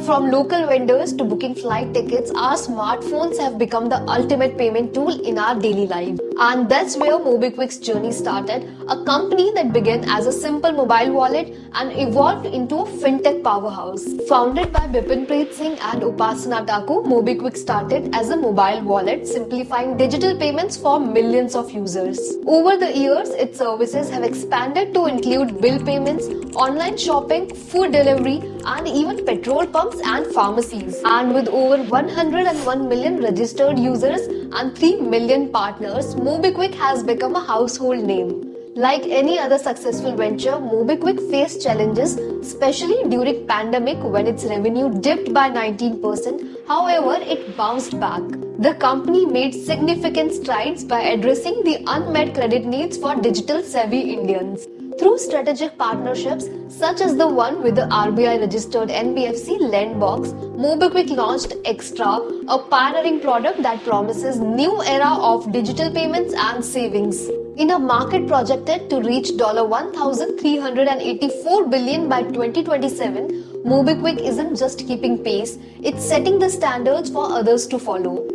From local vendors to booking flight tickets, our smartphones have become the ultimate payment tool in our daily life. And that's where MobiKwik's journey started, a company that began as a simple mobile wallet and evolved into a fintech powerhouse. Founded by Bipinpreet Singh and Upasana Taku, MobiKwik started as a mobile wallet, simplifying digital payments for millions of users. Over the years, its services have expanded to include bill payments, online shopping, food delivery, and even petrol pumps and pharmacies. And with over 101 million registered users and 3 million partners, MobiKwik has become a household name. Like any other successful venture, MobiKwik faced challenges, especially during pandemic when its revenue dipped by 19%. However, it bounced back. The company made significant strides by addressing the unmet credit needs for digital-savvy Indians. Through strategic partnerships such as the one with the RBI-registered NBFC Lendbox, MobiKwik launched Extra, a pioneering product that promises new era of digital payments and savings. In a market projected to reach $1,384 billion by 2027, MobiKwik isn't just keeping pace, it's setting the standards for others to follow.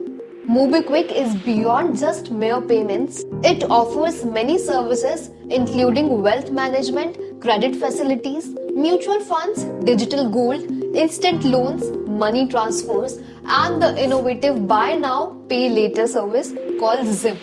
MobiKwik is beyond just mere payments. It offers many services including wealth management, credit facilities, mutual funds, digital gold, instant loans, money transfers, and the innovative buy now, pay later service called Zip.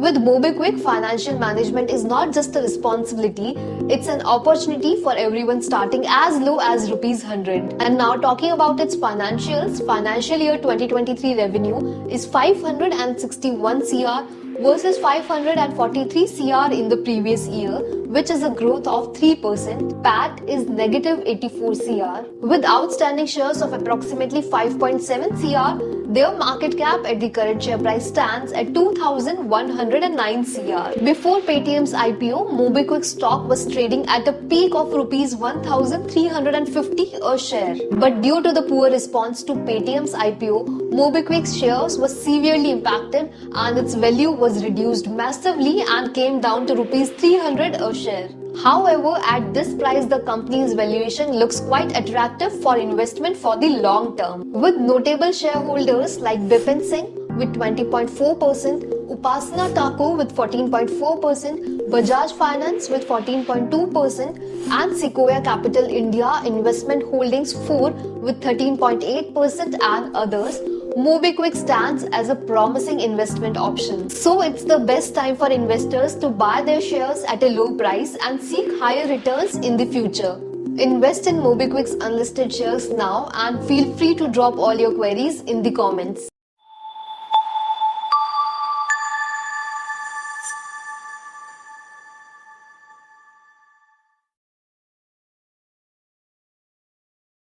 With MobiKwik, financial management is not just a responsibility, it's an opportunity for everyone starting as low as ₹100. And now talking about its financials, financial year 2023 revenue is 561 CR versus 543 CR in the previous year, which is a growth of 3%. PAT is negative 84 CR. With outstanding shares of approximately 5.7 CR, their market cap at the current share price stands at 2,109 CR. Before Paytm's IPO, MobiKwik stock was trading at a peak of rupees 1,350 a share. But due to the poor response to Paytm's IPO, MobiKwik's shares were severely impacted and its value was reduced massively and came down to rupees 300 a share. However, at this price, the company's valuation looks quite attractive for investment for the long term. With notable shareholders like Bipin Singh with 20.4%, Upasana Taku with 14.4%, Bajaj Finance with 14.2%, and Sequoia Capital India Investment Holdings 4 with 13.8% and others, MobiKwik stands as a promising investment option. So it's the best time for investors to buy their shares at a low price and seek higher returns in the future. Invest in MobiKwik's unlisted shares now and feel free to drop all your queries in the comments.